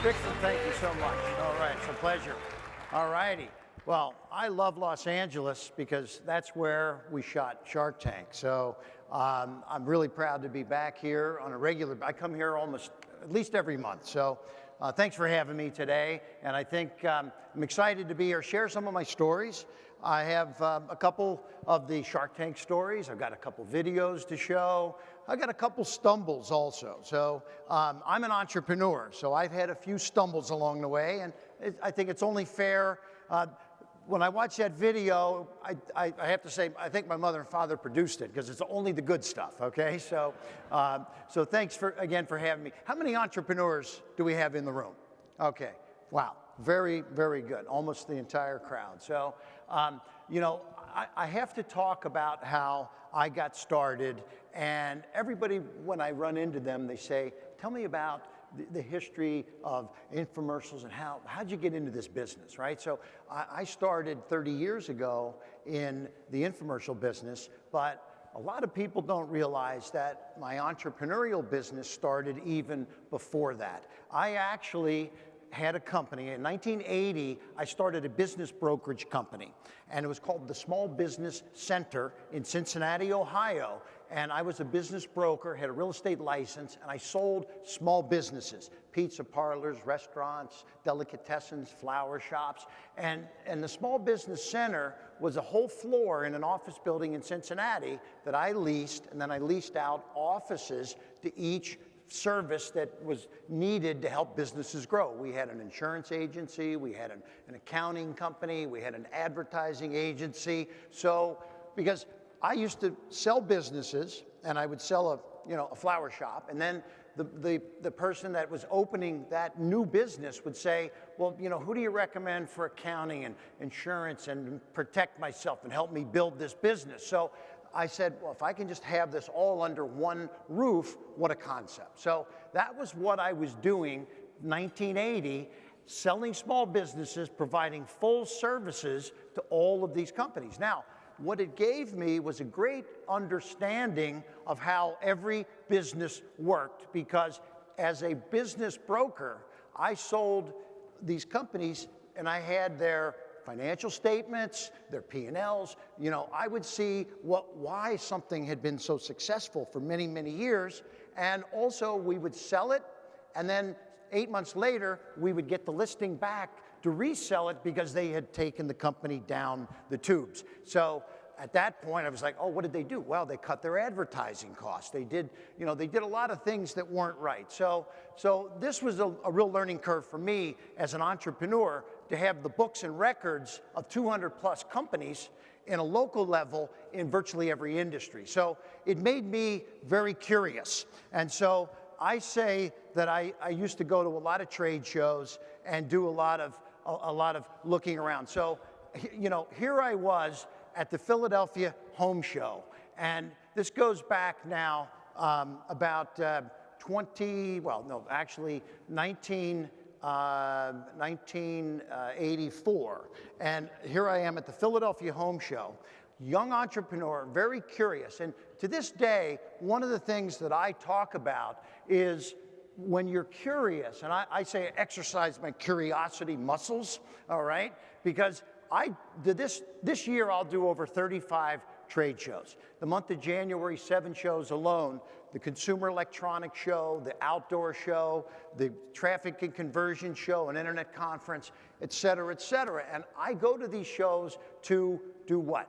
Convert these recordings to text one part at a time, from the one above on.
Dixon, thank you so much. All right, it's a pleasure. All righty. Well, I love Los Angeles because that's where we shot Shark Tank. So I'm really proud to be back here on a regular. I come here almost at least every month. So thanks for having me today. And I think I'm excited to be here, share some of my stories. I have a couple of the Shark Tank stories. I've got a couple videos to show. I've got a couple stumbles also. So I'm an entrepreneur, so I've had a few stumbles along the way, and I think it's only fair. When I watch that video, I have to say, I think my mother and father produced it because it's only the good stuff, okay? So, so thanks again for having me. How many entrepreneurs do we have in the room? Okay, wow, very, very good, almost the entire crowd. So, you know, I have to talk about how I got started, and everybody, when I run into them, they say, tell me about the history of infomercials and how'd you get into this business, right? So I started 30 years ago in the infomercial business, but a lot of people don't realize that my entrepreneurial business started even before that. I actually had a company. In 1980, I started a business brokerage company, and it was called the Small Business Center in Cincinnati, Ohio. And I was a business broker, had a real estate license, and I sold small businesses, pizza parlors, restaurants, delicatessens, flower shops. And the Small Business Center was a whole floor in an office building in Cincinnati that I leased, and then I leased out offices to each service that was needed to help businesses grow. We had an insurance agency, we had an accounting company, we had an advertising agency. So, because I used to sell businesses, and I would sell a flower shop, and then the person that was opening that new business would say, well, who do you recommend for accounting and insurance and protect myself and help me build this business? So I said, well, if I can just have this all under one roof, what a concept. So that was what I was doing 1980, selling small businesses, providing full services to all of these companies. Now, what it gave me was a great understanding of how every business worked, because as a business broker, I sold these companies and I had their financial statements, their P&Ls. I would see why something had been so successful for many, many years, and also we would sell it, and then 8 months later, we would get the listing back to resell it because they had taken the company down the tubes. So at that point, I was like, oh, what did they do? Well, they cut their advertising costs. They did a lot of things that weren't right. So this was a real learning curve for me as an entrepreneur, to have the books and records of 200 plus companies in a local level in virtually every industry. So it made me very curious. And so I say that I used to go to a lot of trade shows and do a lot of looking around. So, here I was at the Philadelphia Home Show, and this goes back now about 1984. And here I am at the Philadelphia Home Show, young entrepreneur, very curious. And to this day, one of the things that I talk about is when you're curious, and I say exercise my curiosity muscles, all right? Because this year I'll do over 35 trade shows. The month of January, 7 shows alone: the Consumer Electronics Show, the Outdoor Show, the Traffic and Conversion Show, an internet conference, et cetera, et cetera. And I go to these shows to do what?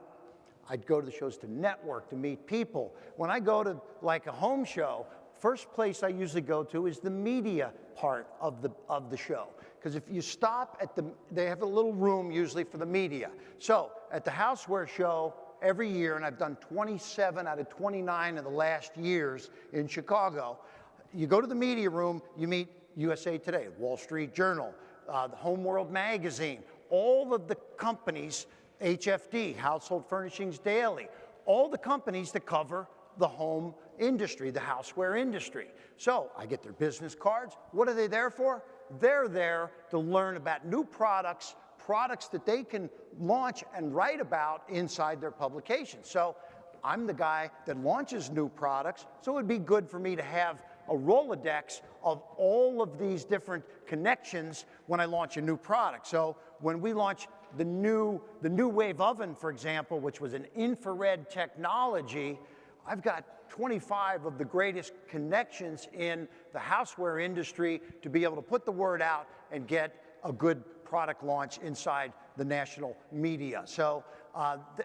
I'd go to the shows to network, to meet people. When I go to like a home show, first place I usually go to is the media part of the show. Because if you stop they have a little room usually for the media. So at the Houseware Show every year, and I've done 27 out of 29 of the last years in Chicago, you go to the media room, you meet USA Today, Wall Street Journal, the Home World Magazine, all of the companies, HFD, Household Furnishings Daily, all the companies that cover the home industry, the houseware industry. So I get their business cards. What are they there for? They're there to learn about new products that they can launch and write about inside their publications. So I'm the guy that launches new products, so it would be good for me to have a Rolodex of all of these different connections when I launch a new product. So when we launch the new wave oven, for example, which was an infrared technology, I've got 25 of the greatest connections in the houseware industry to be able to put the word out and get a good product launch inside the national media. So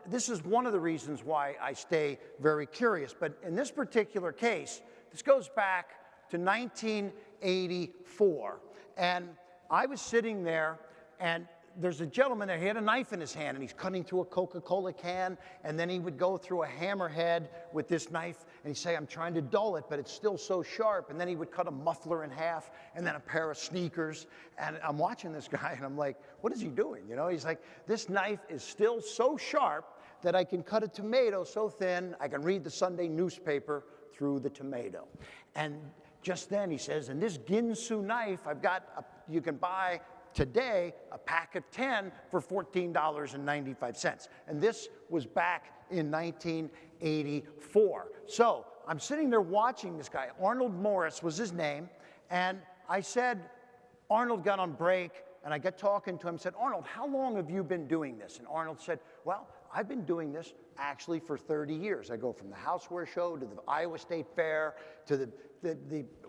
this is one of the reasons why I stay very curious. But in this particular case, this goes back to 1984. And I was sitting there, and there's a gentleman there, he had a knife in his hand, and he's cutting through a Coca-Cola can, and then he would go through a hammerhead with this knife, and he'd say, I'm trying to dull it, but it's still so sharp. And then he would cut a muffler in half, and then a pair of sneakers. And I'm watching this guy, and I'm like, what is he doing? You know, he's like, this knife is still so sharp that I can cut a tomato so thin, I can read the Sunday newspaper through the tomato. And just then he says, and this Ginsu knife, you can buy today a pack of 10 for $14.95. And this was back in 1984. So I'm sitting there watching this guy. Arnold Morris was his name. And I said, Arnold got on break, and I got talking to him and said, Arnold, how long have you been doing this? And Arnold said, well, I've been doing this actually for 30 years. I go from the houseware show to the Iowa State Fair to the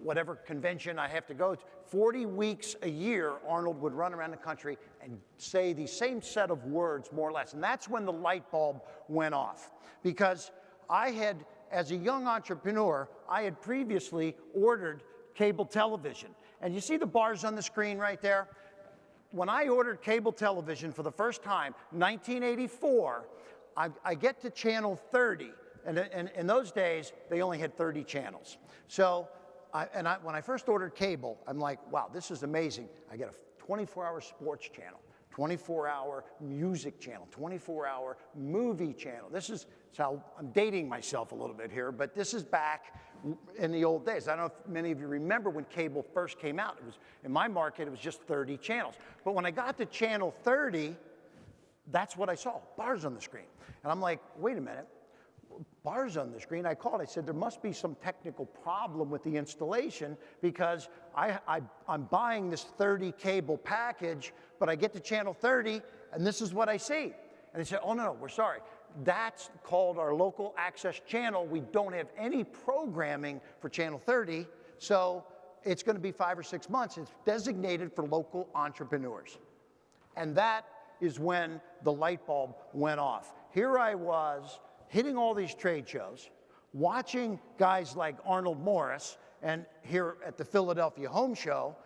whatever convention I have to go to. 40 weeks a year, Arnold would run around the country and say the same set of words, more or less. And that's when the light bulb went off. Because I had, as a young entrepreneur, I had previously ordered cable television. And you see the bars on the screen right there? When I ordered cable television for the first time, 1984, I get to channel 30. And in those days, they only had 30 channels. So, when I first ordered cable, I'm like, wow, this is amazing. I get a 24-hour sports channel, 24-hour music channel, 24-hour movie channel. This is how I'm dating myself a little bit here, but this is back in the old days. I don't know if many of you remember when cable first came out. It was, in my market, it was just 30 channels. But when I got to channel 30, that's what I saw, bars on the screen. And I'm like, wait a minute. Bars on the screen. I called. I said, there must be some technical problem with the installation because I'm buying this 30 cable package, but I get to channel 30, and this is what I see. And they said, oh, no, we're sorry. That's called our local access channel. We don't have any programming for channel 30, so it's going to be 5 or 6 months. It's designated for local entrepreneurs. And that is when the light bulb went off. Here I was, hitting all these trade shows, watching guys like Arnold Morris and here at the Philadelphia Home Show,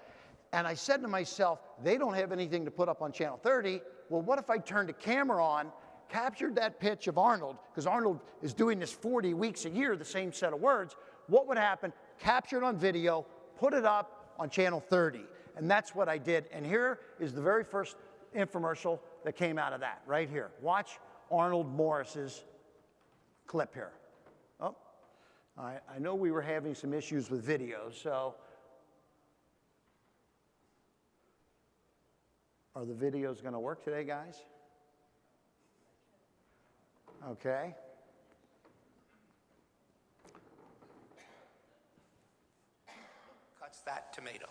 and I said to myself, they don't have anything to put up on channel 30. Well, what if I turned a camera on, captured that pitch of Arnold, because Arnold is doing this 40 weeks a year, the same set of words. What would happen? Capture it on video, put it up on channel 30. And that's what I did. And here is the very first infomercial that came out of that, right here. Watch Arnold Morris's clip here. Oh, I know we were having some issues with videos, so are the videos going to work today, guys? Okay. Cuts that tomato.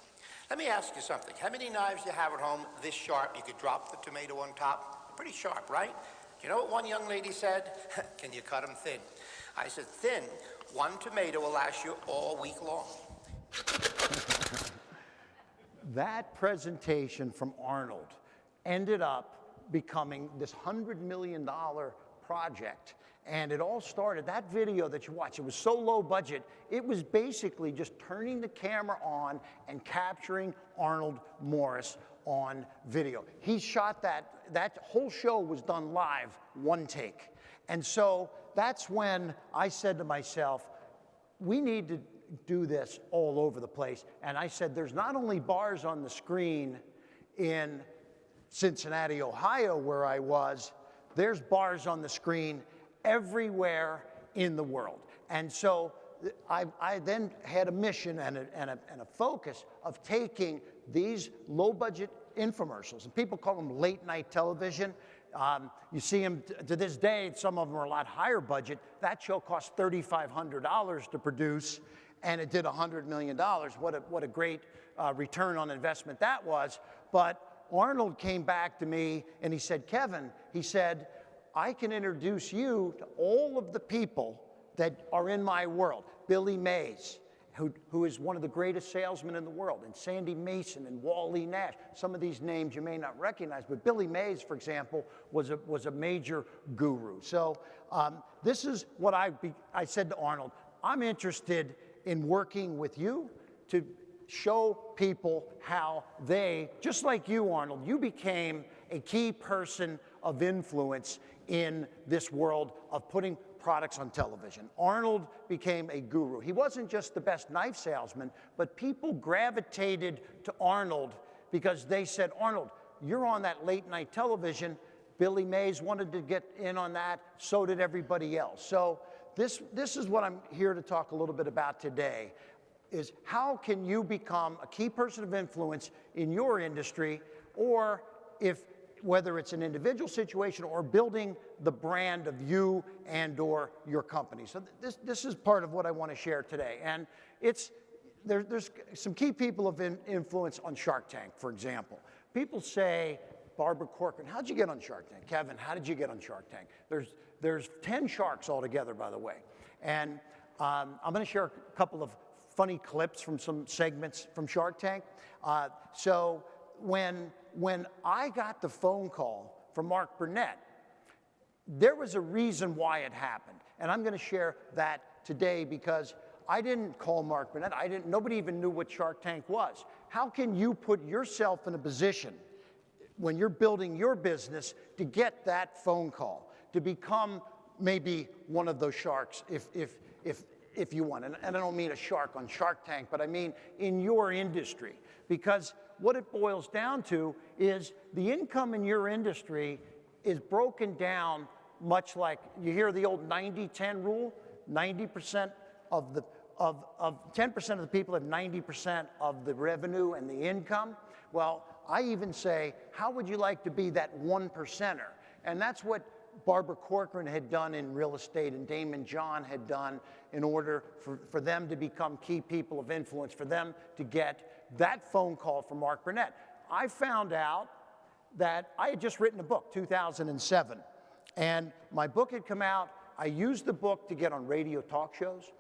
Let me ask you something. How many knives do you have at home this sharp you could drop the tomato on top? Pretty sharp, right? You know what one young lady said? Can you cut them thin? I said, thin, one tomato will last you all week long. That presentation from Arnold ended up becoming this $100 million project. And it all started, that video that you watch, it was so low budget, it was basically just turning the camera on and capturing Arnold Morris on video. He shot that whole show was done live, one take. And so that's when I said to myself, we need to do this all over the place. And I said, there's not only bars on the screen in Cincinnati, Ohio, where I was, there's bars on the screen everywhere in the world. And so I then had a mission and a focus of taking these low-budget infomercials, and people call them late-night television. You see them to this day, some of them are a lot higher budget. That show cost $3,500 to produce, and it did $100 million. What a great return on investment that was. But Arnold came back to me and he said, Kevin, he said, I can introduce you to all of the people that are in my world. Billy Mays, who is one of the greatest salesmen in the world, and Sandy Mason and Wally Nash. Some of these names you may not recognize, but Billy Mays, for example, was a major guru. So this is what I said to Arnold. I'm interested in working with you to show people how they, just like you, Arnold, you became a key person of influence in this world of putting products on television. Arnold became a guru. He wasn't just the best knife salesman, but people gravitated to Arnold because they said, Arnold, you're on that late night television. Billy Mays wanted to get in on that. So did everybody else. So this is what I'm here to talk a little bit about today, is how can you become a key person of influence in your industry, or whether it's an individual situation or building the brand of you and or your company. So this is part of what I want to share today. And there's some key people of influence on Shark Tank, for example. People say, Barbara Corcoran, how'd you get on Shark Tank? Kevin, how did you get on Shark Tank? There's 10 sharks altogether, by the way. And I'm going to share a couple of funny clips from some segments from Shark Tank. So when I got the phone call from Mark Burnett, there was a reason why it happened. And I'm going to share that today because I didn't call Mark Burnett. Nobody even knew what Shark Tank was. How can you put yourself in a position when you're building your business to get that phone call, to become maybe one of those sharks if you want? And I don't mean a shark on Shark Tank, but I mean in your industry. Because what it boils down to is the income in your industry is broken down much like, you hear the old 90-10 rule. 90% of 10% of the people have 90% of the revenue and the income. Well, I even say, how would you like to be that 1%er? And that's what Barbara Corcoran had done in real estate and Damon John had done in order for them to become key people of influence, for them to get that phone call from Mark Burnett. I found out that I had just written a book, 2007, and my book had come out. I used the book to get on radio talk shows.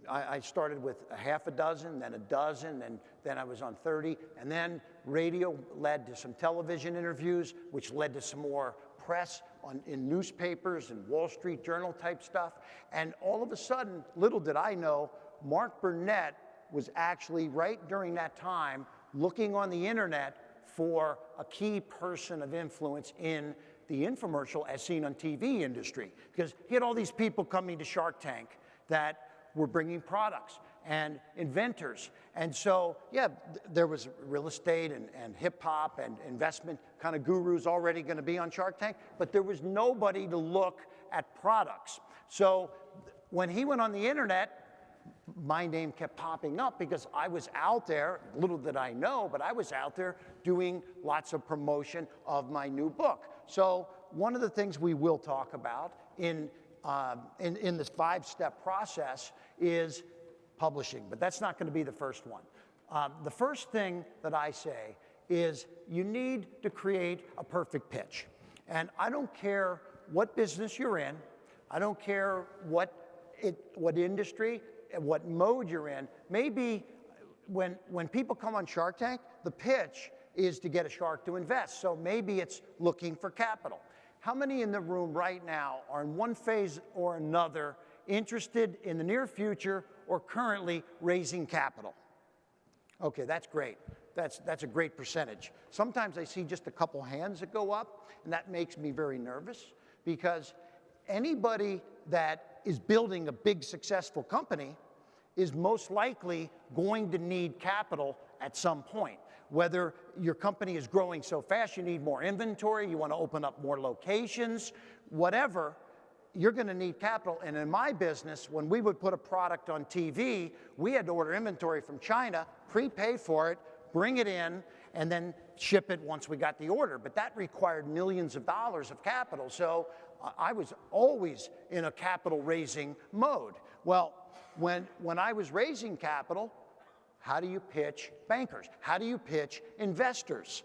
I started with a half a dozen, then a dozen, and then I was on 30, and then radio led to some television interviews, which led to some more press in newspapers and Wall Street Journal type stuff. And all of a sudden, little did I know, Mark Burnett was actually right during that time looking on the internet for a key person of influence in the infomercial as seen on TV industry, because he had all these people coming to Shark Tank that were bringing products and inventors. And so, yeah, there was real estate and hip hop and investment kind of gurus already going to be on Shark Tank, but there was nobody to look at products. So when he went on the internet, my name kept popping up because I was out there, little did I know, but I was out there doing lots of promotion of my new book. So one of the things we will talk about in this 5-step process is publishing, but that's not going to be the first one. The first thing that I say is you need to create a perfect pitch. And I don't care what business you're in, I don't care what industry, what mode you're in. Maybe when people come on Shark Tank, the pitch is to get a shark to invest. So maybe it's looking for capital. How many in the room right now are in one phase or another interested in the near future or currently raising capital? Okay, that's great. That's a great percentage. Sometimes I see just a couple hands that go up, and that makes me very nervous, because anybody that is building a big successful company is most likely going to need capital at some point. Whether your company is growing so fast you need more inventory, you want to open up more locations, whatever, you're going to need capital. And in my business, when we would put a product on TV, we had to order inventory from China, prepay for it, bring it in, and then ship it once we got the order. But that required millions of dollars of capital. So I was always in a capital raising mode. Well, when I was raising capital, how do you pitch bankers? How do you pitch investors?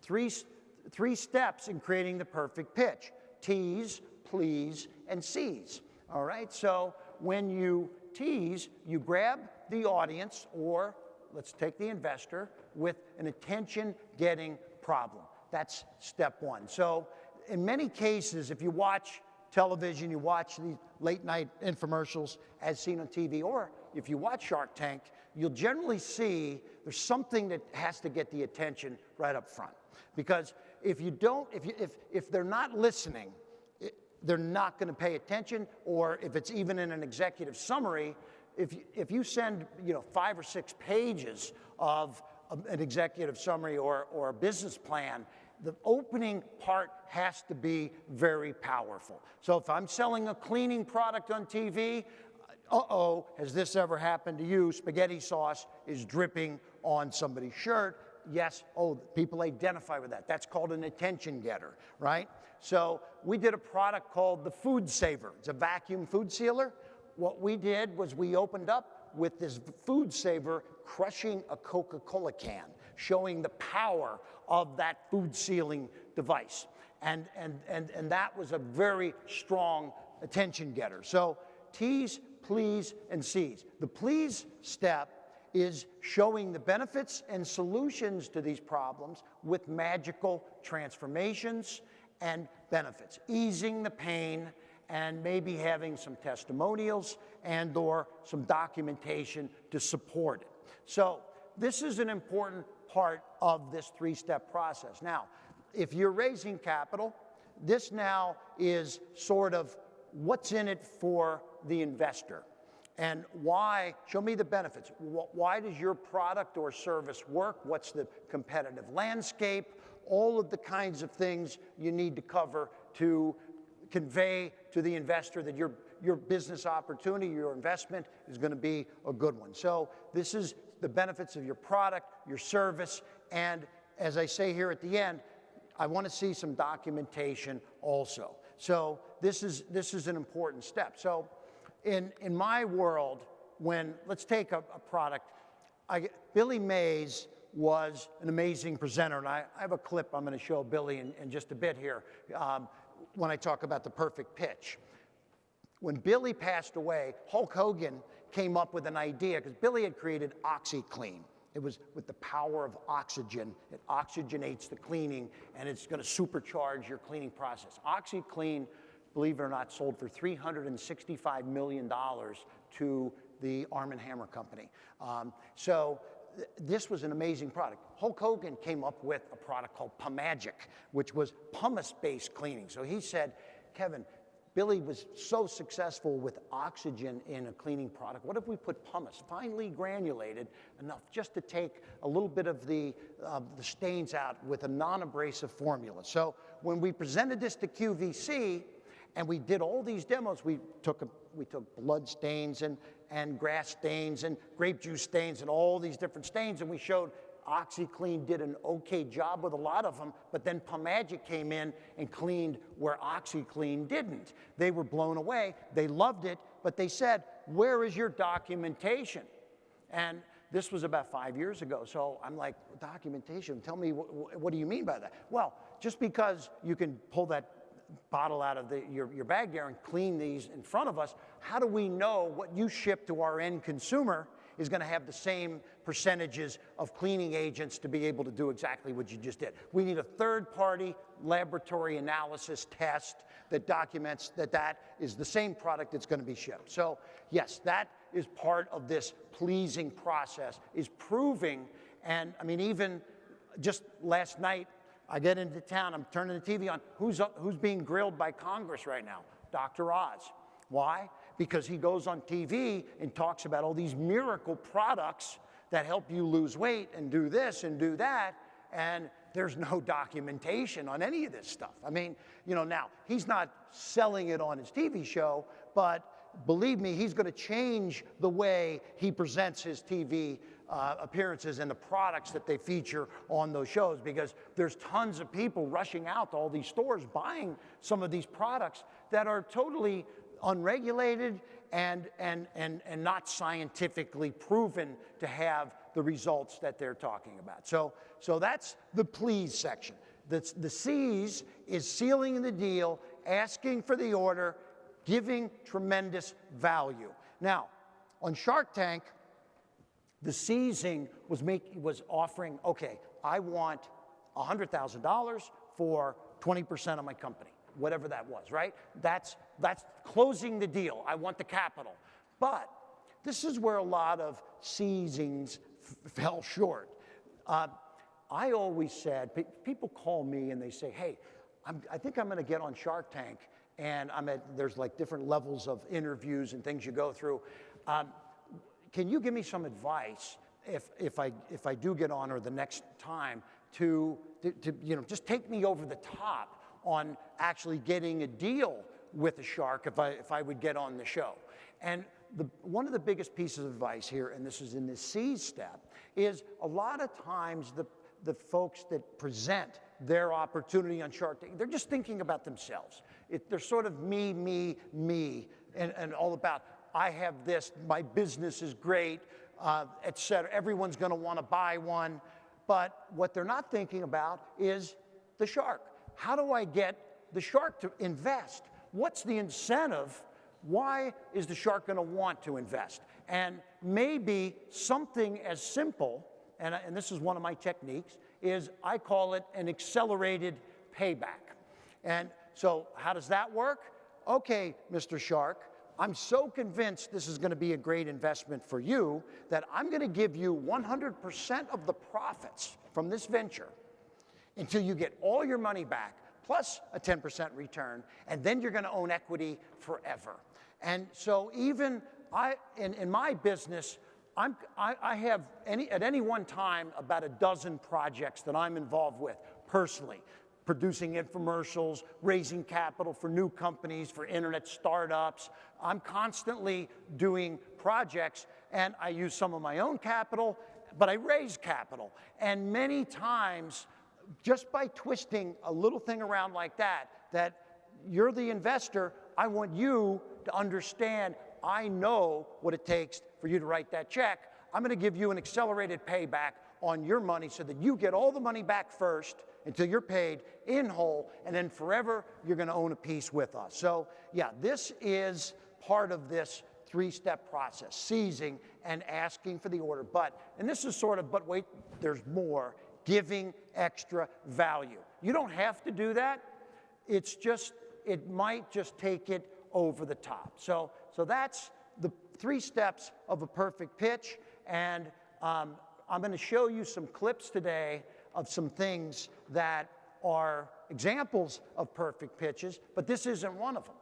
Three steps in creating the perfect pitch: tease, please, and seize. All right, so when you tease, you grab the audience, or let's take the investor, with an attention-getting problem. That's step one. So in many cases, if you watch television, you watch these late-night infomercials as seen on TV, or if you watch Shark Tank, you'll generally see there's something that has to get the attention right up front. Because if you don't, if they're not listening, they're not going to pay attention. Or if it's even in an executive summary, if you send 5 or 6 pages of an executive summary or a business plan, the opening part has to be very powerful. So if I'm selling a cleaning product on TV, has this ever happened to you? Spaghetti sauce is dripping on somebody's shirt. Yes, people identify with that. That's called an attention getter, right? So we did a product called the Food Saver. It's a vacuum food sealer. What we did was we opened up with this Food Saver crushing a Coca-Cola can, showing the power of that food sealing device. And that was a very strong attention getter. So tease, please, and seize. The please step is showing the benefits and solutions to these problems with magical transformations and benefits, easing the pain, and maybe having some testimonials and or some documentation to support it. So this is an important part of this 3-step process. Now, if you're raising capital, this now is sort of what's in it for the investor. And why, show me the benefits. Why does your product or service work? What's the competitive landscape? All of the kinds of things you need to cover to convey to the investor that your business opportunity, your investment is going to be a good one. So this is the benefits of your product, your service, and as I say here at the end, I want to see some documentation also. So this is an important step. So in my world, let's take a product, Billy Mays was an amazing presenter, and I have a clip I'm going to show Billy in just a bit here when I talk about the perfect pitch. When Billy passed away, Hulk Hogan came up with an idea, because Billy had created OxyClean. It was with the power of oxygen. It oxygenates the cleaning, and it's going to supercharge your cleaning process. OxyClean, believe it or not, sold for $365 million to the Arm & Hammer company. So this was an amazing product. Hulk Hogan came up with a product called Pumagic, which was pumice-based cleaning. So he said, Kevin, Billy was so successful with oxygen in a cleaning product. What if we put pumice, finely granulated enough just to take a little bit of the stains out with a non-abrasive formula? So when we presented this to QVC and we did all these demos, we took blood stains and grass stains and grape juice stains and all these different stains, and we showed OxyClean did an okay job with a lot of them, but then Pumagic came in and cleaned where OxyClean didn't. They were blown away. They loved it, but they said, where is your documentation? And this was about 5 years ago. So I'm like, documentation? Tell me, what do you mean by that? Well, just because you can pull that bottle out of your bag there and clean these in front of us, how do we know what you ship to our end consumer is going to have the same percentages of cleaning agents to be able to do exactly what you just did? We need a third-party laboratory analysis test that documents that is the same product that's going to be shipped. So yes, that is part of this pleasing process, is proving. And I mean, even just last night, I get into town, I'm turning the TV on, who's being grilled by Congress right now? Dr. Oz. Why? Because he goes on TV and talks about all these miracle products that help you lose weight and do this and do that, and there's no documentation on any of this stuff. I mean, now, he's not selling it on his TV show, but believe me, he's going to change the way he presents his TV appearances and the products that they feature on those shows, because there's tons of people rushing out to all these stores buying some of these products that are totally unregulated and not scientifically proven to have the results that they're talking about. So that's the please section. The C's is sealing the deal, asking for the order, giving tremendous value. Now, on Shark Tank, the seizing was offering, okay, I want $100,000 for 20% of my company, whatever that was, right? That's closing the deal. I want the capital. But this is where a lot of seizings fell short. I always said, people call me and they say, hey, I think I'm going to get on Shark Tank, and there's like different levels of interviews and things you go through. Can you give me some advice if I do get on, or the next time, to just take me over the top on actually getting a deal with a shark if I would get on the show? And one of the biggest pieces of advice here, and this is in the C step, is a lot of times the folks that present their opportunity on Shark Tank, they're just thinking about themselves. They're sort of me, and all about, I have this, my business is great, et cetera. Everyone's going to want to buy one. But what they're not thinking about is the shark. How do I get the shark to invest? What's the incentive? Why is the shark going to want to invest? And maybe something as simple, and this is one of my techniques, is I call it an accelerated payback. And so how does that work? Okay, Mr. Shark, I'm so convinced this is going to be a great investment for you that I'm going to give you 100% of the profits from this venture until you get all your money back, plus a 10% return, and then you're going to own equity forever. And so even in my business, I have at any one time about a dozen projects that I'm involved with personally, producing infomercials, raising capital for new companies, for internet startups. I'm constantly doing projects, and I use some of my own capital, but I raise capital. And many times, just by twisting a little thing around like that you're the investor, I want you to understand, I know what it takes for you to write that check. I'm going to give you an accelerated payback on your money so that you get all the money back first until you're paid in whole, and then forever you're going to own a piece with us. So yeah, this is part of this three-step process, seizing and asking for the order. And this is sort of, but wait, there's more, giving extra value. You don't have to do that. It's just, it might just take it over the top. So that's the 3 steps of a perfect pitch, and I'm going to show you some clips today of some things that are examples of perfect pitches, but this isn't one of them.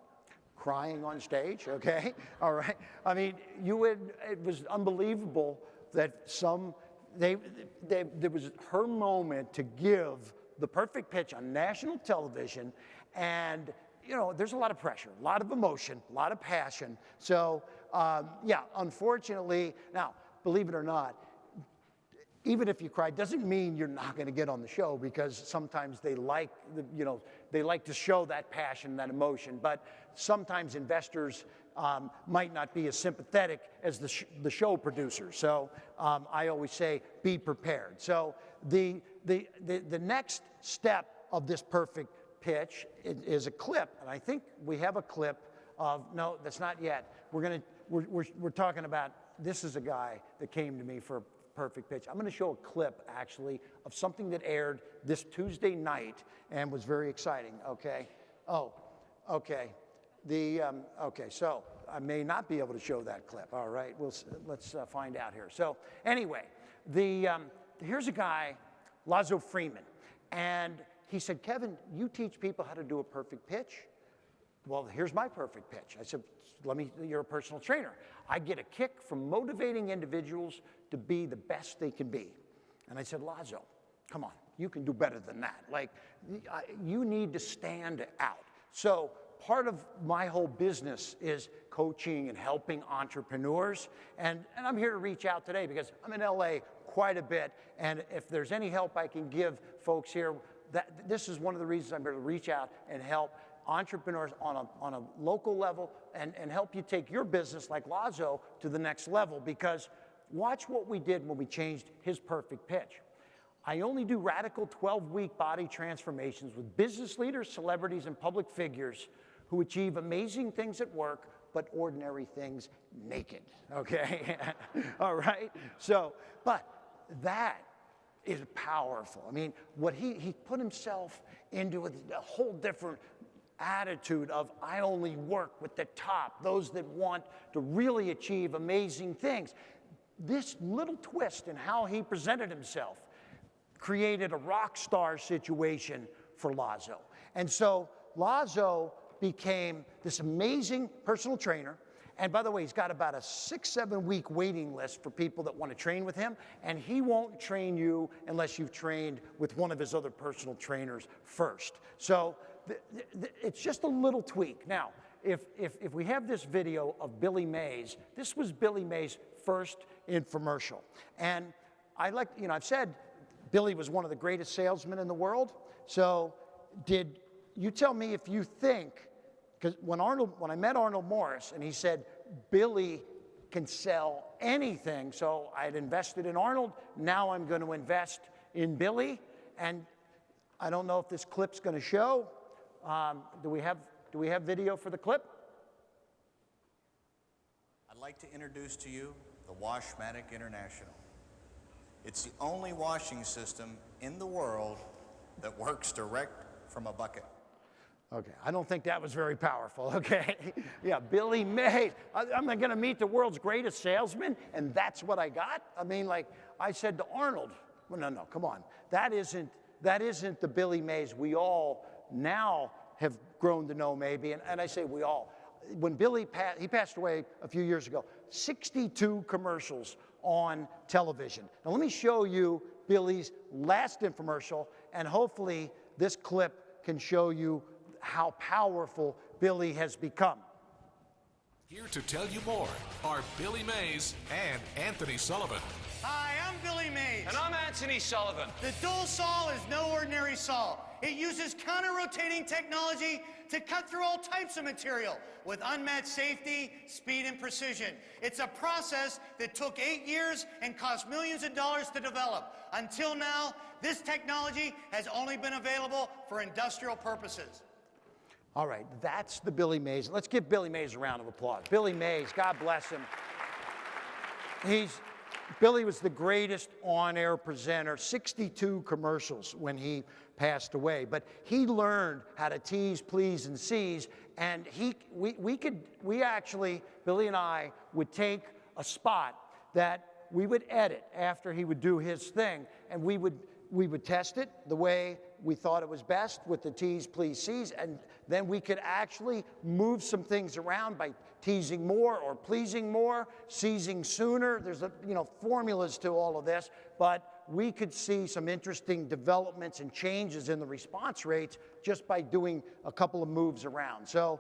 Crying on stage, okay? All right. I mean, it was unbelievable that there was her moment to give the perfect pitch on national television, and there's a lot of pressure, a lot of emotion, a lot of passion. So, yeah, unfortunately, now, believe it or not, even if you cry, doesn't mean you're not going to get on the show, because sometimes they like to show that passion, that emotion. But sometimes investors might not be as sympathetic as the show producers. So I always say, be prepared. So the next step of this perfect pitch is a clip, and I think we have a clip of, no, that's not yet. We're talking about, this is a guy that came to me for a perfect pitch. I'm going to show a clip, actually, of something that aired this Tuesday night and was very exciting, okay? Oh, okay. Okay, so I may not be able to show that clip. All right, let's find out here. So anyway, here's a guy, Lazo Freeman, and he said, Kevin, you teach people how to do a perfect pitch? Well, here's my perfect pitch. I said, you're a personal trainer. I get a kick from motivating individuals to be the best they can be. And I said, Lazo, come on, you can do better than that. Like, you need to stand out. So part of my whole business is coaching and helping entrepreneurs. And I'm here to reach out today because I'm in LA quite a bit. And if there's any help I can give folks here, this is one of the reasons I'm here to reach out and help. entrepreneurs on a local level and help you take your business like Lazo to the next level, because watch what we did when we changed his perfect pitch. I only do radical 12-week body transformations with business leaders, celebrities, and public figures who achieve amazing things at work, but ordinary things naked, okay? All right? So, but that is powerful. I mean, what he put himself into a whole different attitude of, I only work with the top, those that want to really achieve amazing things. This little twist in how he presented himself created a rock star situation for Lazo. And so Lazo became this amazing personal trainer. And by the way, he's got about a 6-7 week waiting list for people that want to train with him. And he won't train you unless you've trained with one of his other personal trainers first. So it's just a little tweak. Now, if we have this video of Billy Mays, this was Billy Mays' first infomercial. And I've said Billy was one of the greatest salesmen in the world. So did you tell me if you think, because when I met Arnold Morris and he said, Billy can sell anything, so I had invested in Arnold, now I'm going to invest in Billy. And I don't know if this clip's going to show. Do we have video for the clip? I'd like to introduce to you the Washmatic International. It's the only washing system in the world that works direct from a bucket. Okay, I don't think that was very powerful, okay? Yeah, Billy Mays. I'm going to meet the world's greatest salesman, and that's what I got? I mean, like I said to Arnold, well, no, come on. That isn't the Billy Mays we all now have grown to know maybe, and I say we all. When Billy he passed away a few years ago, 62 commercials on television. Now let me show you Billy's last infomercial, and hopefully this clip can show you how powerful Billy has become. Here to tell you more are Billy Mays and Anthony Sullivan. Hi, I'm Billy Mays. And I'm Anthony Sullivan. The dual saw is no ordinary saw. It uses counter-rotating technology to cut through all types of material with unmatched safety, speed, and precision. It's a process that took 8 years and cost millions of dollars to develop. Until now, this technology has only been available for industrial purposes. All right, that's the Billy Mays. Let's give Billy Mays a round of applause. Billy Mays, God bless him. Billy was the greatest on-air presenter, 62 commercials when he passed away. But he learned how to tease, please, and seize. And we actually, Billy and I, would take a spot that we would edit after he would do his thing, and we would test it the way we thought it was best with the tease, please, seize, and then we could actually move some things around by teasing more or pleasing more, seizing sooner. There's formulas to all of this, but we could see some interesting developments and changes in the response rates just by doing a couple of moves around. So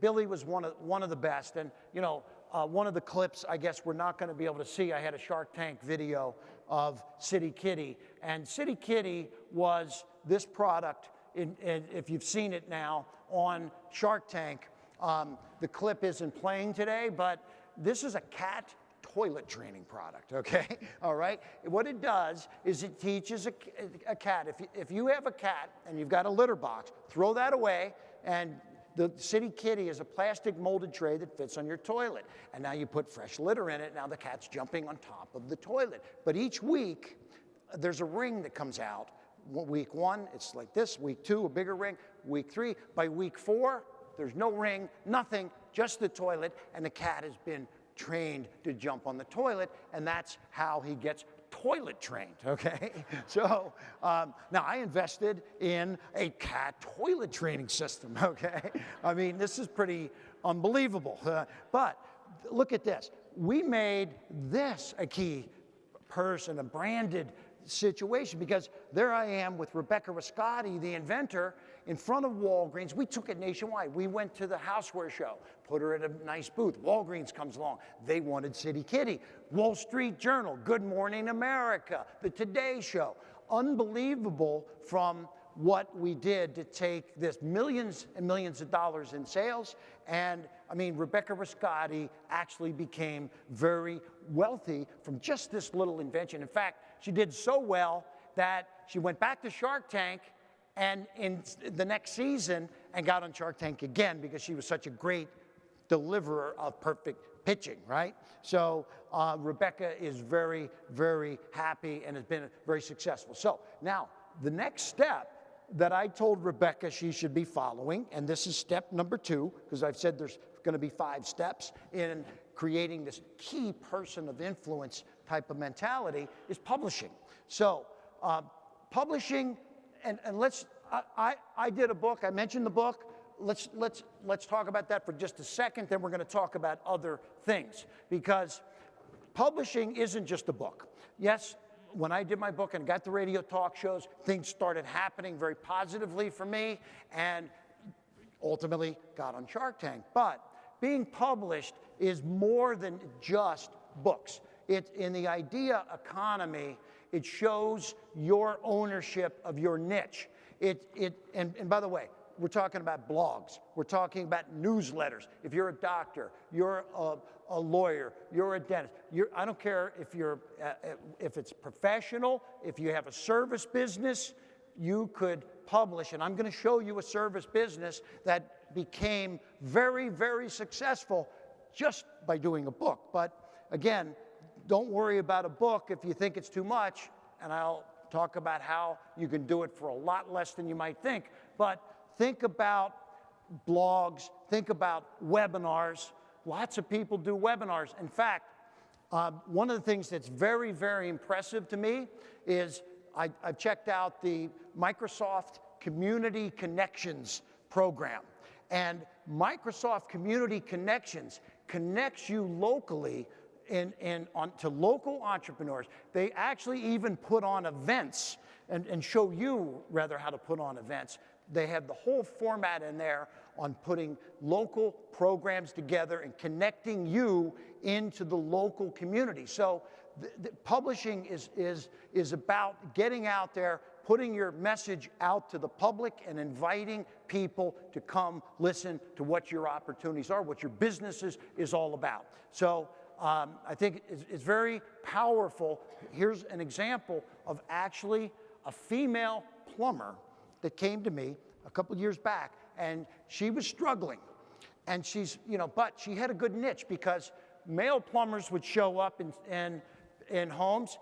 Billy was one of the best, and one of the clips I guess we're not going to be able to see. I had a Shark Tank video of City Kitty, and City Kitty was this product. If you've seen it now on Shark Tank, the clip isn't playing today, but this is a cat toilet training product, okay? All right? What it does is it teaches a cat. If you have a cat and you've got a litter box, throw that away, and the City Kitty is a plastic molded tray that fits on your toilet. And now you put fresh litter in it, now the cat's jumping on top of the toilet. But each week, there's a ring that comes out. Week 1, it's like this. Week 2, a bigger ring. Week 3, by week 4, there's no ring, nothing, just the toilet, and the cat has been trained to jump on the toilet, and that's how he gets toilet trained, okay? So now I invested in a cat toilet training system, okay? I mean, this is pretty unbelievable. But look at this. We made this a key person, a branded situation, because there I am with Rebecca Rascotti, the inventor, in front of Walgreens. We took it nationwide. We went to the houseware show, put her at a nice booth. Walgreens comes along. They wanted City Kitty. Wall Street Journal, Good Morning America, the Today Show. Unbelievable from what we did to take this millions and millions of dollars in sales. And I mean, Rebecca Riscotti actually became very wealthy from just this little invention. In fact, she did so well that she went back to Shark Tank and in the next season and got on Shark Tank again because she was such a great deliverer of perfect pitching, right? So Rebecca is very, very happy and has been very successful. So now the next step that I told Rebecca she should be following, and this is step number 2, because I've said there's going to be 5 steps in creating this key person of influence type of mentality, is publishing. So publishing, and I did a book, I mentioned the book. Let's talk about that for just a second, then we're going to talk about other things, because publishing isn't just a book. Yes, when I did my book and got the radio talk shows, things started happening very positively for me and ultimately got on Shark Tank. But being published is more than just books. In the idea economy, it shows your ownership of your niche. And by the way, we're talking about blogs. We're talking about newsletters. If you're a doctor, you're a lawyer, you're a dentist. I don't care if it's professional, if you have a service business, you could publish. And I'm going to show you a service business that became very, very successful just by doing a book. But again, don't worry about a book if you think it's too much. And I'll talk about how you can do it for a lot less than you might think. But think about blogs, think about webinars. Lots of people do webinars. In fact, one of the things that's very, very impressive to me is I've checked out the Microsoft Community Connections program. And Microsoft Community Connections connects you locally to local entrepreneurs. They actually even put on events and show you, rather, how to put on events. They have the whole format in there on putting local programs together and connecting you into the local community. So the publishing is about getting out there, putting your message out to the public and inviting people to come listen to what your opportunities are, what your business is all about. So I think it's very powerful. Here's an example of actually a female plumber that came to me a couple years back, and she was struggling. And but she had a good niche because male plumbers would show up in homes,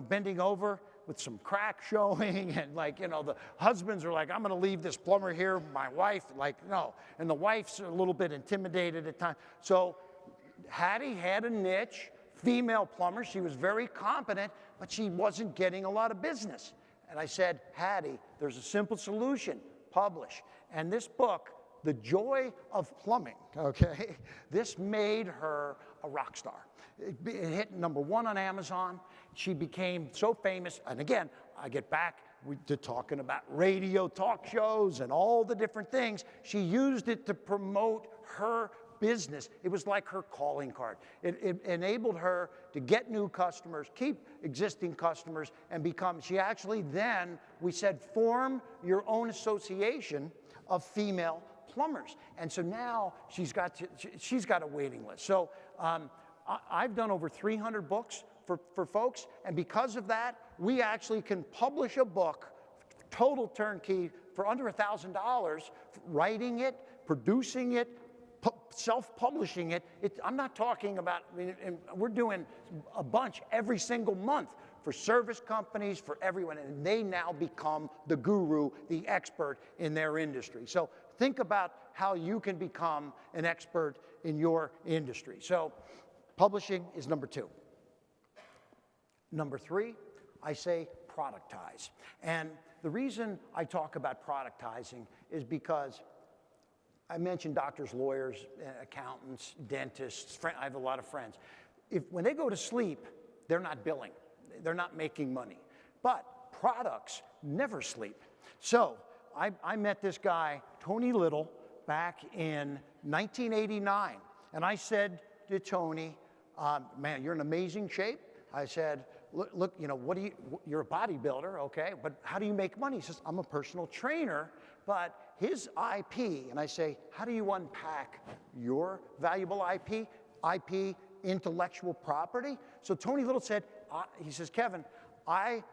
bending over with some crack showing, and the husbands are like, I'm gonna leave this plumber here, my wife, no. And the wife's a little bit intimidated at times. So Hattie had a niche, female plumber. She was very competent, but she wasn't getting a lot of business. And I said, Hattie, there's a simple solution, publish. And this book, The Joy of Plumbing, okay, this made her a rock star. It hit #1 on Amazon. She became so famous. And again, I get back to talking about radio talk shows and all the different things. She used it to promote her business. It was like her calling card. It enabled her to get new customers, keep existing customers, and she actually then, we said, form your own association of female plumbers. And so now she's got a waiting list. So I've done over 300 books for folks, and because of that, we actually can publish a book, total turnkey, for under $1,000, writing it, producing it, self-publishing it. I'm not talking about, we're doing a bunch every single month for service companies, for everyone, and they now become the guru, the expert in their industry. So think about how you can become an expert in your industry. So publishing is #2. #3, I say productize. And the reason I talk about productizing is because I mentioned doctors, lawyers, accountants, dentists. I have a lot of friends. When they go to sleep, they're not billing. They're not making money. But products never sleep. So I met this guy, Tony Little, back in 1989. And I said to Tony, man, you're in amazing shape. I said, look, you know, you're a bodybuilder, okay, but how do you make money? He says, I'm a personal trainer, but his IP, and I say, how do you unpack your valuable IP, intellectual property? So Tony Little said, he says, Kevin, I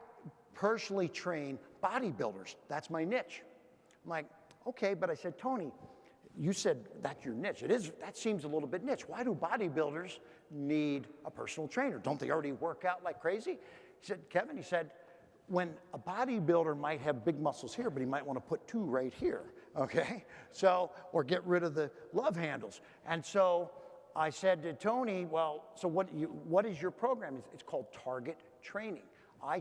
personally train bodybuilders. That's my niche. I'm like, okay, but I said, Tony, you said that's your niche. That seems a little bit niche. Why do bodybuilders need a personal trainer? Don't they already work out like crazy? He said, Kevin, he said, when a bodybuilder might have big muscles here, but he might want to put 2 right here, okay? So, or get rid of the love handles. And so I said to Tony, well, so what is your program? It's called Target Training. I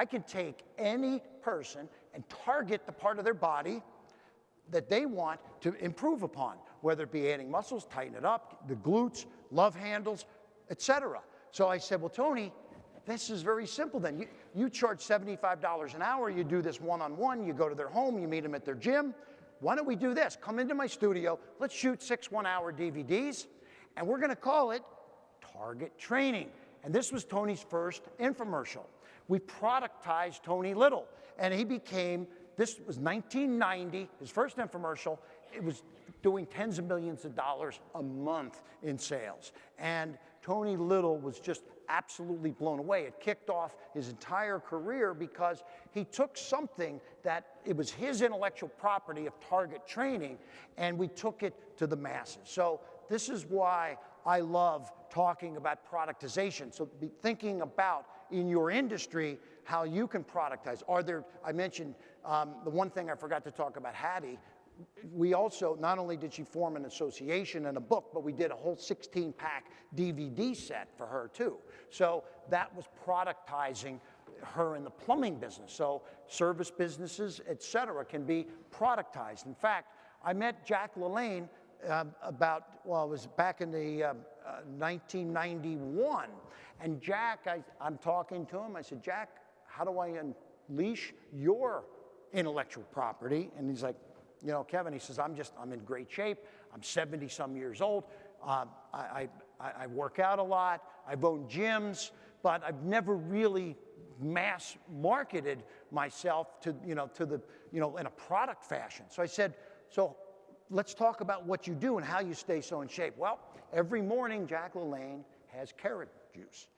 can take any person and target the part of their body that they want to improve upon, whether it be adding muscles, tighten it up, the glutes, love handles, etc. So I said, well, Tony, this is very simple then. You charge $75 an hour, you do this one-on-one, you go to their home, you meet them at their gym. Why don't we do this? Come into my studio, let's shoot 6 one-hour DVDs, and we're gonna call it Target Training. And this was Tony's first infomercial. We productized Tony Little, and he became, this was 1990, his first infomercial. It was doing tens of millions of dollars a month in sales. And Tony Little was just absolutely blown away. It kicked off his entire career because he took something that it was his intellectual property of Target Training, and we took it to the masses. So this is why I love talking about productization. So be thinking about in your industry how you can productize. I mentioned the one thing I forgot to talk about, Hattie. We also, not only did she form an association and a book, but we did a whole 16-pack DVD set for her too. So that was productizing her in the plumbing business. So service businesses, et cetera, can be productized. In fact, I met Jack LaLanne it was back in the 1991. And Jack, I'm talking to him, I said, Jack, how do I unleash your intellectual property? And he's like, you know, Kevin, he says, I'm in great shape. I'm 70 some years old. I work out a lot. I've owned gyms, but I've never really mass marketed myself to the, in a product fashion. So I said, so let's talk about what you do and how you stay so in shape. Well, every morning, Jack LaLanne has carrot juice.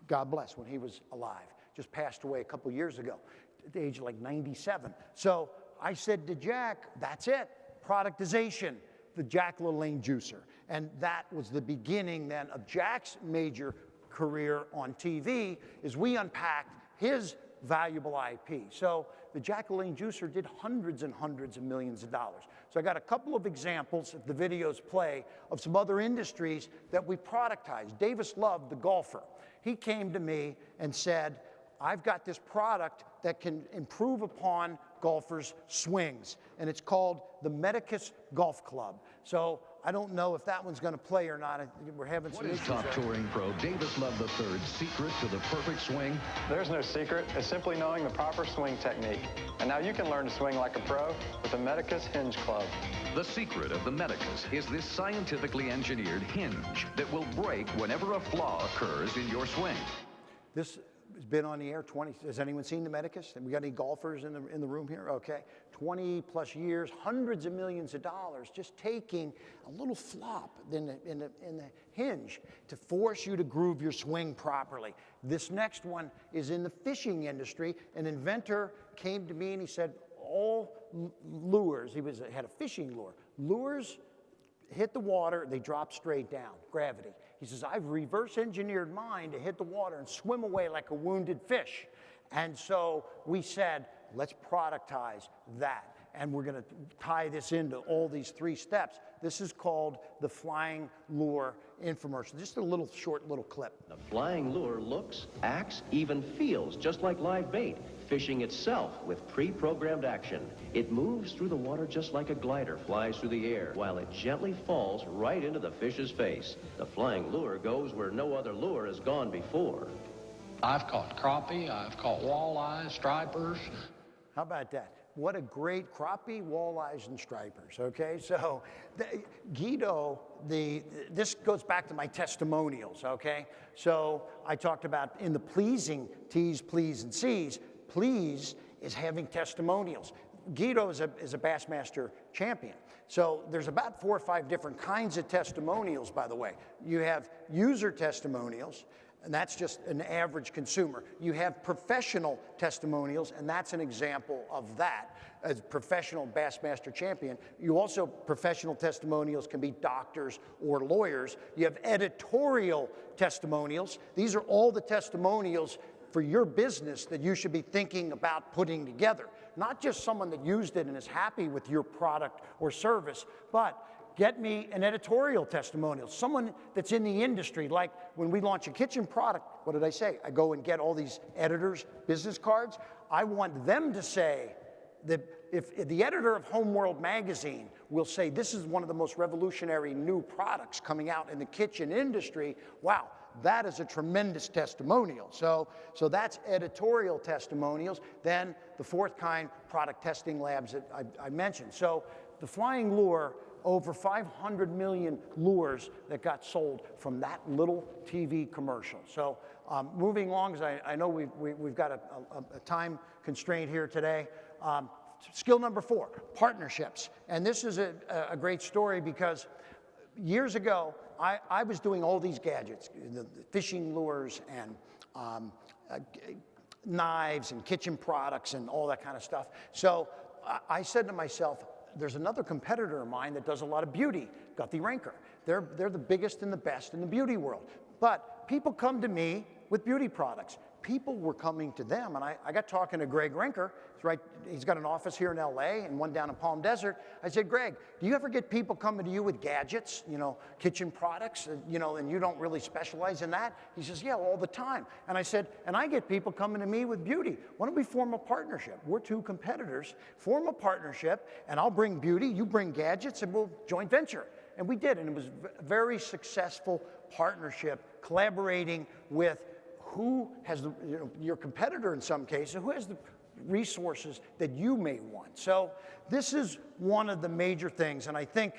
God bless, when he was alive. Just passed away a couple years ago, at the age of like 97. So I said to Jack, that's it, productization, the Jack LaLanne juicer. And that was the beginning then of Jack's major career on TV, is we unpacked his valuable IP. So the Jack LaLanne juicer did hundreds and hundreds of millions of dollars. So I got a couple of examples, if the videos play, of some other industries that we productized. Davis Love, the golfer, he came to me and said, I've got this product that can improve upon golfers' swings, and it's called the Medicus Golf Club. So I don't know if that one's going to play or not. We're having some issues. What is top touring pro Davis Love III's secret to the perfect swing? There's no secret. It's simply knowing the proper swing technique. And now you can learn to swing like a pro with the Medicus Hinge Club. The secret of the Medicus is this scientifically engineered hinge that will break whenever a flaw occurs in your swing. This has been on the air 20, has anyone seen the Medicus? Have we got any golfers in the room here? Okay, 20 plus years, hundreds of millions of dollars, just taking a little flop in the hinge to force you to groove your swing properly. This next one is in the fishing industry. An inventor came to me and he said, all lures, had a fishing lure. Lures hit the water, they drop straight down, gravity. He says, I've reverse engineered mine to hit the water and swim away like a wounded fish. And so we said, let's productize that. And we're gonna tie this into all these 3 steps. This is called the Flying Lure infomercial. Just a short little clip. The flying lure looks, acts, even feels just like live bait, fishing itself with pre-programmed action. It moves through the water just like a glider flies through the air, while it gently falls right into the fish's face. The flying lure goes where no other lure has gone before. I've caught crappie, I've caught walleye, stripers. How about that? what a great crappie, walleyes, and stripers, okay? So Guido, this goes back to my testimonials, okay? So I talked about in the pleasing T's, please, and C's, please is having testimonials. Guido is a Bassmaster champion. So there's about 4 or 5 different kinds of testimonials, by the way. You have user testimonials, and that's just an average consumer. You have professional testimonials, and that's an example of that. As professional Bassmaster champion, professional testimonials can be doctors or lawyers. You have editorial testimonials. These are all the testimonials for your business that you should be thinking about putting together. Not just someone that used it and is happy with your product or service, but get me an editorial testimonial, someone that's in the industry. Like when we launch a kitchen product, what did I say? I go and get all these editors' business cards. I want them to say that if the editor of Homeworld magazine will say, this is one of the most revolutionary new products coming out in the kitchen industry, wow, that is a tremendous testimonial. So that's editorial testimonials. Then the 4th kind, product testing labs that I mentioned. So the flying lure, over 500 million lures that got sold from that little TV commercial. So moving along, because I know we've got a time constraint here today. Skill number 4, partnerships. And this is a great story because years ago, I was doing all these gadgets, the fishing lures and knives and kitchen products and all that kind of stuff. So I said to myself, there's another competitor of mine that does a lot of beauty, Guthrie Renker. They're the biggest and the best in the beauty world. But people come to me with beauty products. People were coming to them, and I got talking to Greg Renker. He's got an office here in LA and one down in Palm Desert. I said, Greg, do you ever get people coming to you with gadgets, kitchen products, and you don't really specialize in that? He says, yeah, all the time. And I said, and I get people coming to me with beauty. Why don't we form a partnership? We're 2 competitors. Form a partnership, and I'll bring beauty, you bring gadgets, and we'll joint venture. And we did, and it was a very successful partnership, collaborating with who has your competitor in some cases, who has the resources that you may want. So this is one of the major things, and I think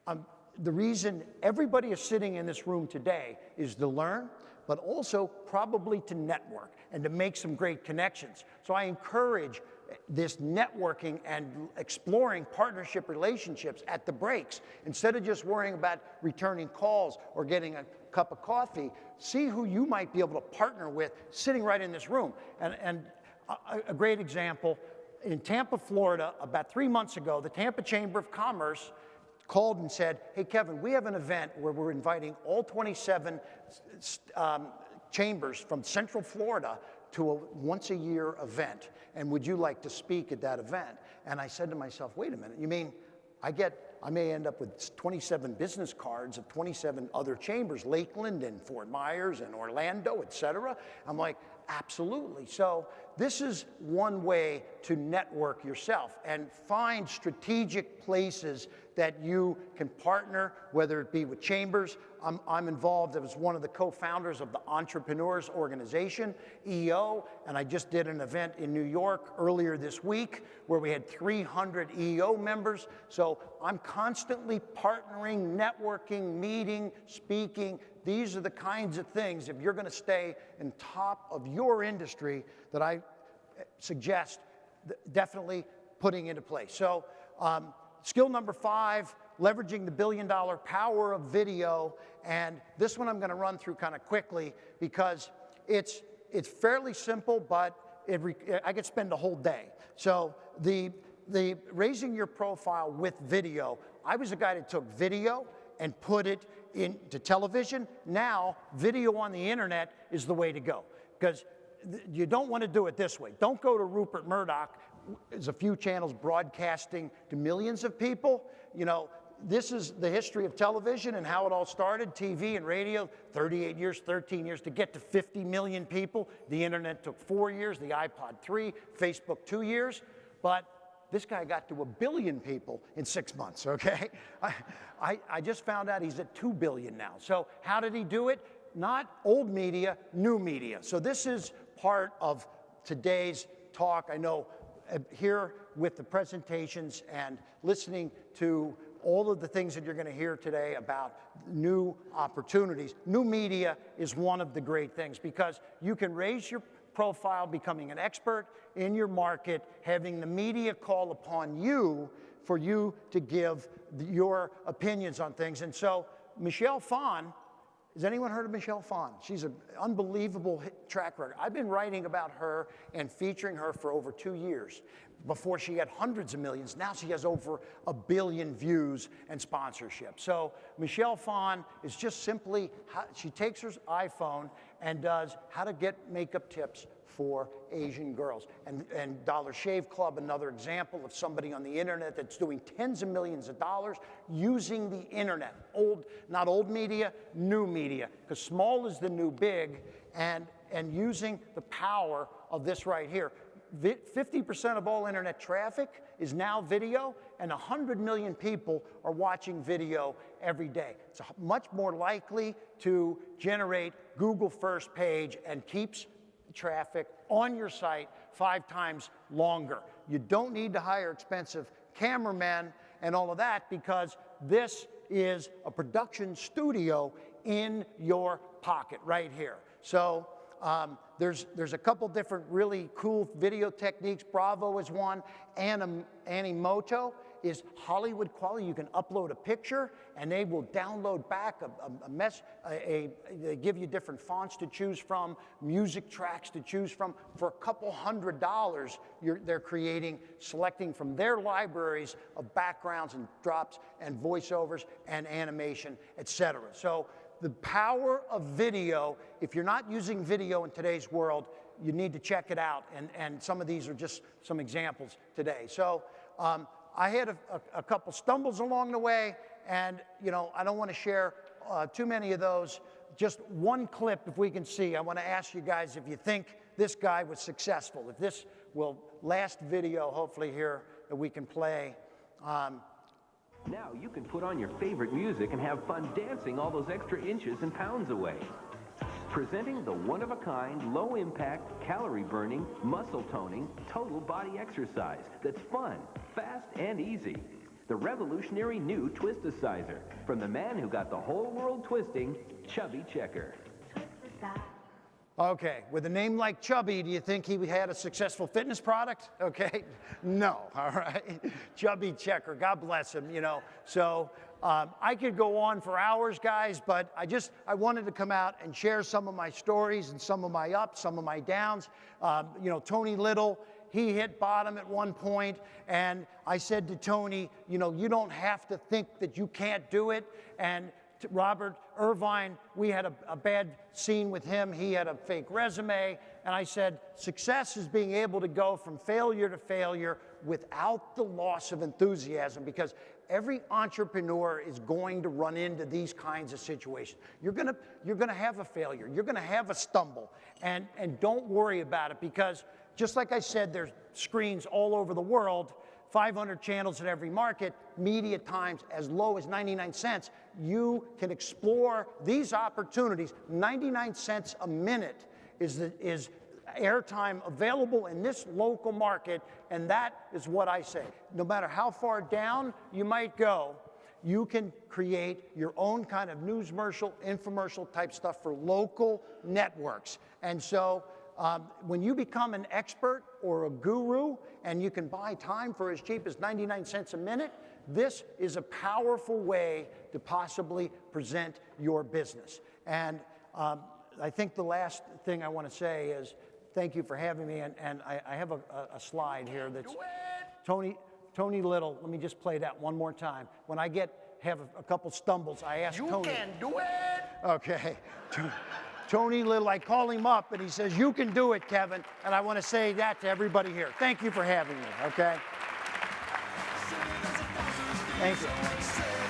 the reason everybody is sitting in this room today is to learn, but also probably to network and to make some great connections. So I encourage this networking and exploring partnership relationships at the breaks. Instead of just worrying about returning calls or getting a cup of coffee, see who you might be able to partner with sitting right in this room. And a great example, in Tampa, Florida, about 3 months ago, the Tampa Chamber of Commerce called and said, hey, Kevin, we have an event where we're inviting all 27 chambers from Central Florida to a once-a-year event, and would you like to speak at that event? And I said to myself, wait a minute, you mean I may end up with 27 business cards of 27 other chambers, Lakeland and Fort Myers and Orlando, et cetera? I'm like, absolutely. So this is one way to network yourself and find strategic places that you can partner, whether it be with chambers. I'm involved as one of the co-founders of the Entrepreneurs Organization, EO, and I just did an event in New York earlier this week where we had 300 EO members. So I'm constantly partnering, networking, meeting, speaking. These are the kinds of things, if you're going to stay in top of your industry, that I suggest definitely putting into place. So skill number 5, leveraging the billion-dollar power of video. And this one I'm going to run through kind of quickly because it's fairly simple, but I could spend a whole day. So the raising your profile with video, I was a guy that took video and put it into television. Now, video on the internet is the way to go because you don't want to do it this way. Don't go to Rupert Murdoch. There's a few channels broadcasting to millions of people. This is the history of television and how it all started. TV and radio, 38 years, 13 years to get to 50 million people. The internet took 4 years, the iPod 3, Facebook 2 years. But this guy got to 1 billion people in 6 months, okay? I just found out he's at 2 billion now. So how did he do it? Not old media, new media. So this is part of today's talk. I know here with the presentations and listening to all of the things that you're going to hear today about new opportunities. New media is one of the great things because you can raise your profile becoming an expert in your market, having the media call upon you for you to give your opinions on things. And so Michelle Phan, has anyone heard of Michelle Phan? She's an unbelievable track record. I've been writing about her and featuring her for over 2 years. Before she had hundreds of millions, now she has over 1 billion views and sponsorship. So Michelle Phan is just simply, she takes her iPhone and does how to get makeup tips for Asian girls. And Dollar Shave Club, another example of somebody on the internet that's doing tens of millions of dollars using the internet. Not old media, new media, because small is the new big, and using the power of this right here. 50% of all internet traffic is now video, and 100 million people are watching video every day. It's much more likely to generate Google first page and keeps traffic on your site 5 times longer. You don't need to hire expensive cameramen and all of that because this is a production studio in your pocket right here. So there's a couple different really cool video techniques. Bravo is one. Animoto is Hollywood quality. You can upload a picture and they will download back they give you different fonts to choose from, music tracks to choose from. For a couple $100, they're creating, selecting from their libraries of backgrounds and drops and voiceovers and animation, etc. So the power of video, if you're not using video in today's world, you need to check it out. And some of these are just some examples today. So I had a couple stumbles along the way, and I don't want to share too many of those. Just one clip, if we can see. I want to ask you guys if you think this guy was successful. If this will last video, hopefully here, that we can play. Now you can put on your favorite music and have fun dancing all those extra inches and pounds away. Presenting the one-of-a-kind, low-impact, calorie-burning, muscle-toning, total body exercise that's fun, fast, and easy. The revolutionary new Twist-A-Sizer from the man who got the whole world twisting, Chubby Checker. Okay, with a name like Chubby, do you think he had a successful fitness product? Okay, no, all right. Chubby Checker, God bless him, So I could go on for hours, guys, but I wanted to come out and share some of my stories and some of my ups, some of my downs. Tony Little, he hit bottom at one point, and I said to Tony, you don't have to think that you can't do it. And Robert Irvine, we had a bad scene with him. He had a fake resume. And I said, success is being able to go from failure to failure without the loss of enthusiasm, because every entrepreneur is going to run into these kinds of situations. You're gonna have a failure. You're gonna have a stumble. And don't worry about it, because just like I said, there's screens all over the world, 500 channels in every market, media times as low as 99 cents. You can explore these opportunities. 99 cents a minute is airtime available in this local market, and that is what I say. No matter how far down you might go, you can create your own kind of newsmercial, infomercial type stuff for local networks. And so when you become an expert or a guru and you can buy time for as cheap as 99 cents a minute, this is a powerful way to possibly present your business. And I think the last thing I want to say is thank you for having me. And I have a slide here that's Tony Little. Let me just play that one more time. When I have a couple stumbles, I ask Tony. You can do it! Okay. Tony Little, I call him up, and he says, you can do it, Kevin. And I want to say that to everybody here. Thank you for having me, okay? Thank you.